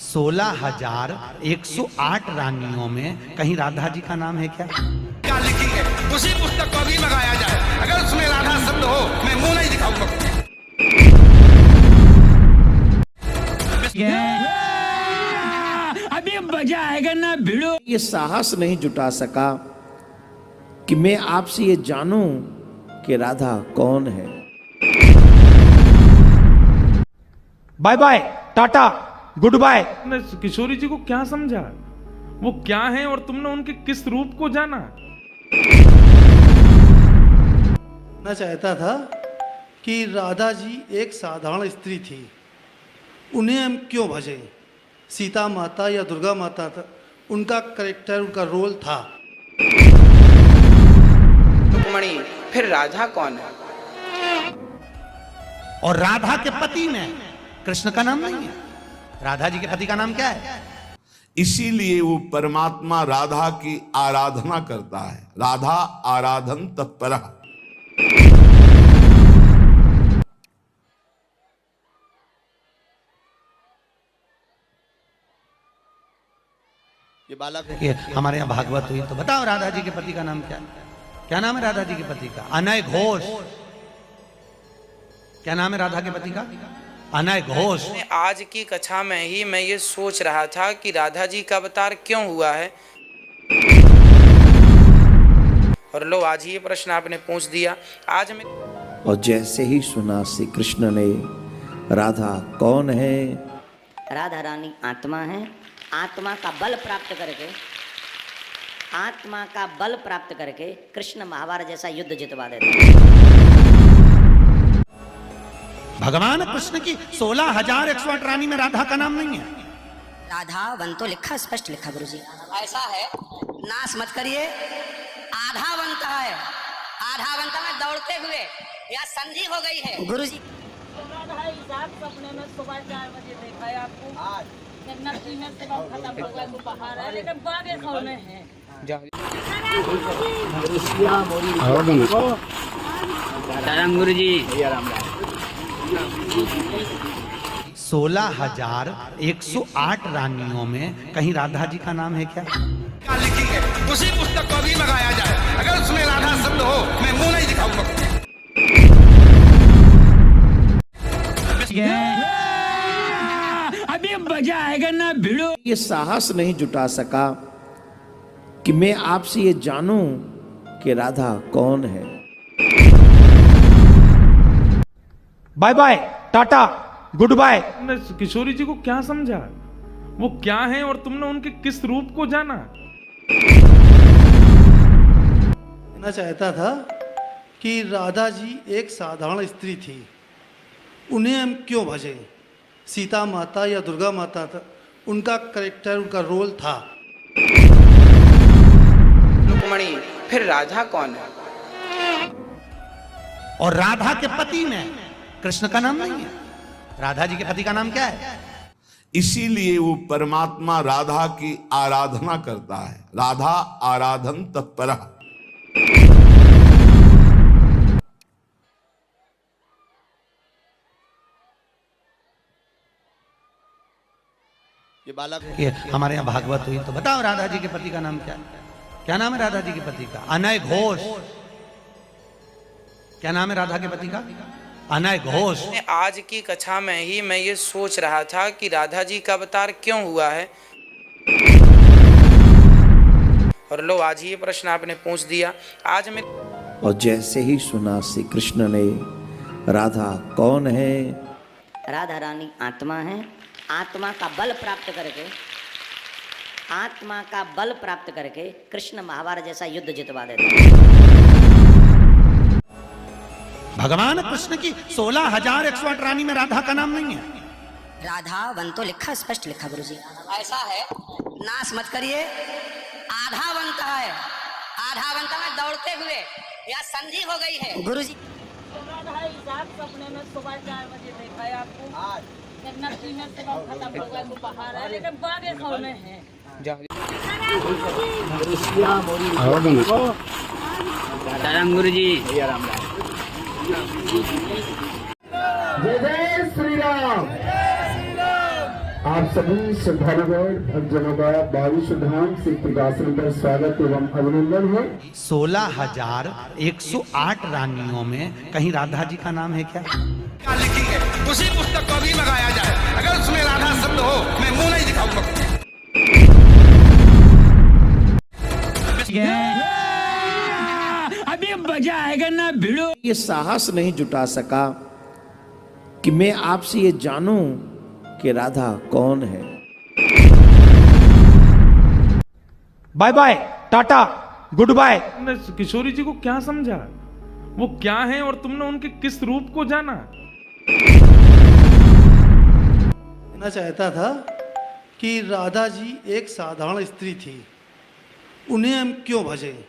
16,108 रानियों में कहीं राधा जी का नाम है क्या? क्या लिखी है उसी पुस्तक को भी लगाया जाए। अगर उसमें राधा शब्द हो मैं मुंह नहीं दिखाऊंगा। अभी मजा आएगा ना भिड़ो। ये साहस नहीं जुटा सका कि मैं आपसे ये जानूं कि राधा कौन है। Bye bye, tata, good bye. तुमने किशोरी जी को क्या समझा, वो क्या है और तुमने उनके किस रूप को जाना? मैं चाहता था कि राधा जी एक साधारण स्त्री थी, उन्हें हम क्यों भजें? सीता माता या दुर्गा माता था, उनका करेक्टर, उनका रोल था। रुक्मणी, फिर राधा कौन है? और राधा के पति में कृष्ण का नाम नहीं है। राधा जी के पति का नाम क्या है? इसीलिए वो परमात्मा राधा की आराधना करता है। राधा आराधन तत्परः। ये बालक ये हमारे यहाँ भागवत हुई तो बताओ राधा जी के पति का नाम क्या है? क्या नाम है राधा जी के पति का? अनय घोष। क्या नाम है राधा के पति का? अनय घोष। आज की कक्षा में ही मैं ये सोच रहा था कि राधा जी का अवतार क्यों हुआ है, और लो आज ही ये प्रश्न आपने पूछ दिया। आज मैं और जैसे ही सुना श्री कृष्ण ने राधा कौन है, राधा रानी आत्मा है। आत्मा का बल प्राप्त करके, आत्मा का बल प्राप्त करके कृष्ण महाभारत जैसा युद्ध जितवा देते। भगवान कृष्ण की 16,108 रानी में राधा का नाम नहीं है। राधा वन तो लिखा, स्पष्ट लिखा गुरुजी। ऐसा है, नाश मत करिए। आधा बनता है, आधा बनता में दौड़ते हुए या संधि हो गई है गुरुजी। सपने में सुबह 4 बजे देखा है आपको। नदी में से खत्म हो गया, दोपहर है लेकिन बागे खौल में है। राम गुरु जी। 16,108 रानियों में कहीं राधा जी का नाम है क्या? क्या लिखी है उसी पुस्तक को भी लगाया जाए। अगर उसमें राधा शब्द हो मैं मुंह नहीं दिखाऊंगा। अभी मजा आएगा ना भिड़ो। ये साहस नहीं जुटा सका कि मैं आपसे ये जानूं कि राधा कौन है। Bye bye, tata, good bye. तुमने किशोरी जी को क्या समझा, वो क्या है और तुमने उनके किस रूप को जाना? मैं चाहता था कि राधा जी एक साधारण स्त्री थी, उन्हें हम क्यों भजें? सीता माता या दुर्गा माता था, उनका करेक्टर, उनका रोल था। रुक्मणी, फिर राधा कौन है? और राधा के पति में कृष्ण का नाम नहीं है। राधा जी के पति का नाम क्या है? इसीलिए वो परमात्मा राधा की आराधना करता है। राधा आराधन तत्परः। ये बालक ये हमारे यहाँ भागवत हुई तो बताओ राधा जी के पति का नाम क्या है? क्या नाम है राधा जी के पति का? अनय घोष। क्या नाम है राधा के पति का? अनय घोष। आज की कक्षा में ही मैं ये सोच रहा था कि राधा जी का अवतार क्यों हुआ है, और लो आज ही ये प्रश्न आपने पूछ दिया। आज मैं और जैसे ही सुना श्री कृष्ण ने राधा कौन है, राधा रानी आत्मा है। आत्मा का बल प्राप्त करके, आत्मा का बल प्राप्त करके कृष्ण महाभारत जैसा युद्ध जितवा देते। भगवान कृष्ण की 16,108 रानी में राधा का नाम नहीं है। राधा वन तो लिखा, स्पष्ट लिखा गुरुजी। ऐसा है, नाश मत करिए। आधा बनता है, आधा बनता में दौड़ते हुए या संधि हो गई है गुरुजी। सपने में सुबह 4 बजे देखा है आपको। नदी में से खत्म हो गया, दोपहर है लेकिन बागे खौल में है। राम गुरु जी। जय जय श्री राम। आप सभी श्रद्धालुगण भक्तजनों का बारिश धाम से प्रकाशन पर स्वागत एवं अभिनंदन है। 16,108 रानियों में कहीं राधा जी का नाम है क्या? लिखी है उसी पुस्तक को भी मंगाया जाए। अगर उसमें राधा शब्द हो मैं मुंह नहीं दिखाऊंगा। अभी मजा आएगा ना भिड़ो। ये साहस नहीं जुटा सका कि मैं आपसे ये जानूं कि राधा कौन है। Bye bye, tata, good bye. तुमने किशोरी जी को क्या समझा? वो क्या है और तुमने उनके किस रूप को जाना? कहना चाहता था कि राधा जी एक साधारण स्त्री थी, उन्हें हम क्यों भजें?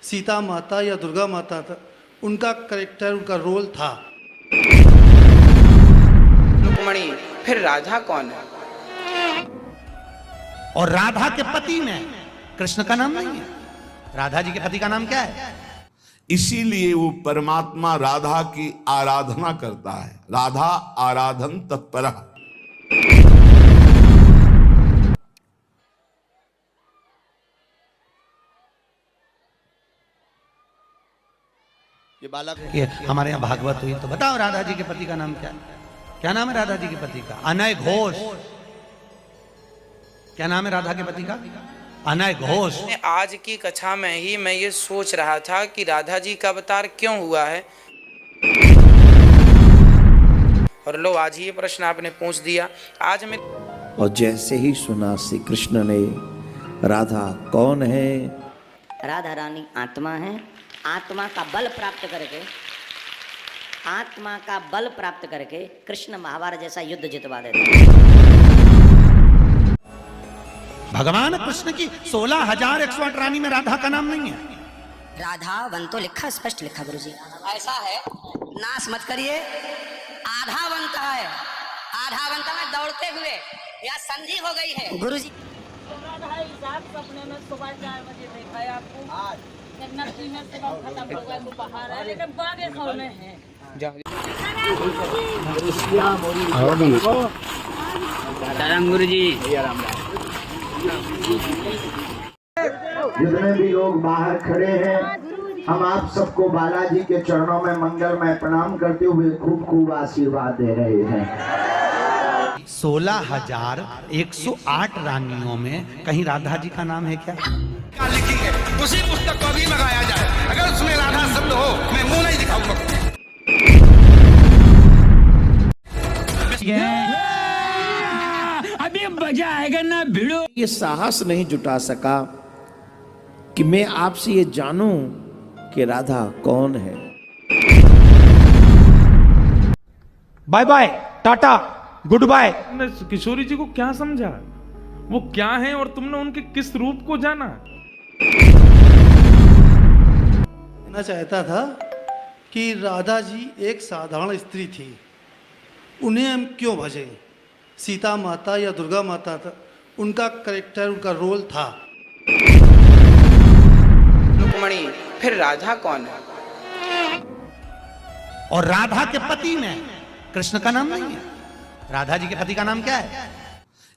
सीता माता या दुर्गा माता था, उनका करेक्टर, उनका रोल था। रुक्मणी, फिर राधा कौन है? और राधा के पति में कृष्ण का नाम नहीं है। राधा जी के पति का नाम क्या है? इसीलिए वो परमात्मा राधा की आराधना करता है। राधा आराधन तत्पर। ये हमारे यहाँ भागवत हुई तो बताओ राधा जी के पति का नाम क्या है? क्या नाम है राधा जी के पति का? अनय घोष। क्या नाम है राधा के पति का? अनय घोष। आज की कथा में ही मैं ये सोच रहा था कि राधा जी का अवतार क्यों हुआ है, और लो आज ही ये प्रश्न आपने पूछ दिया। आज मैं और जैसे ही सुना श्री कृष्ण ने राधा कौन है, राधा रानी आत्मा है। आत्मा का बल प्राप्त करके, आत्मा का बल प्राप्त करके कृष्ण महाभारत जैसा युद्ध जितवा देते। भगवान कृष्ण की 16,108 रानी में राधा का नाम नहीं है। राधा वन तो लिखा, स्पष्ट लिखा गुरुजी। ऐसा है, नाश मत करिए। आधा बनता है, आधा बनता में दौड़ते हुए या संधि हो गई है गुरुजी। सपने में सुबह 4 बजे देखा है आपको। नदी में से खत्म हो गया, दोपहर है, लेकिन बागे खौल में है। दादा गुरु जी। जितने भी लोग बाहर खड़े हैं, हम आप सबको बालाजी के चरणों में मंगलमय प्रणाम करते हुए खूब खूब आशीर्वाद दे रहे हैं। 16,108 रानियों में कहीं राधा जी का नाम है क्या? लिखी है उसी पुस्तक को भी मंगाया जाए। अगर उसमें राधा शब्द हो मैं मुंह नहीं दिखाऊंगा। अभी मजा आएगा ना भिड़ो। ये साहस नहीं जुटा सका कि मैं आपसे ये जानूं कि राधा कौन है। Bye bye, tata, good bye. तुमने किशोरी जी को क्या समझा? वो क्या है और तुमने उनके किस रूप को जाना? कहना चाहता था कि राधा जी एक साधारण स्त्री थी, उन्हें हम क्यों भजें? सीता माता या दुर्गा माता था, उनका करेक्टर, उनका रोल था। रुक्मणी, फिर राधा कौन है? और राधा के पति में कृष्ण का नाम नहीं है। राधा जी के पति का नाम क्या है?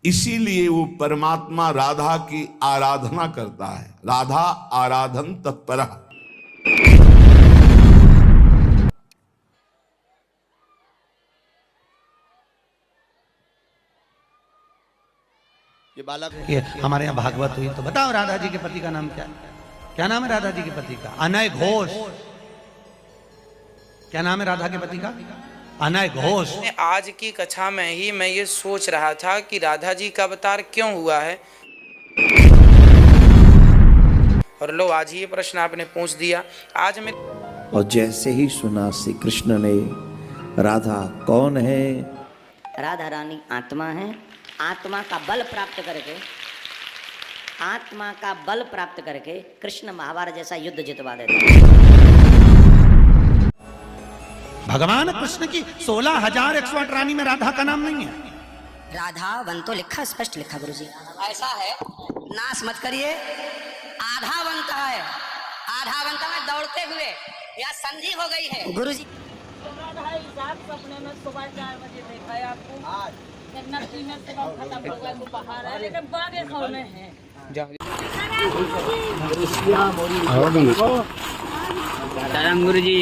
इसीलिए वो परमात्मा राधा की आराधना करता है। राधा आराधन तत्पर। ये हमारे यहाँ भागवत हुई तो बताओ राधा जी के पति का नाम क्या है? क्या नाम है राधा जी के पति का? अनय घोष। क्या नाम है राधा के पति का? अनय घोष। आज की कथा में ही मैं ये सोच रहा था कि राधा जी का अवतार क्यों हुआ है, और लो आज ही ये प्रश्न आपने पूछ दिया। आज मैं और जैसे ही सुना श्री कृष्ण ने राधा कौन है, राधा रानी आत्मा है। आत्मा का बल प्राप्त करके, आत्मा का बल प्राप्त करके कृष्ण महाभारत जैसा युद्ध जितवा देते। भगवान कृष्ण की 16,108 रानी में राधा का नाम नहीं है। राधा वन तो लिखा, स्पष्ट लिखा गुरुजी। ऐसा है, नाश मत करिए। आधा बनता है, आधा बनता में दौड़ते हुए या संधि हो गई है गुरुजी। सपने में सुबह 4 बजे देखा है आपको। गन्नती में सेवा खत्म हो गया दोपहर है लेकिन बागेश्वर में है। दादा गुरु जी।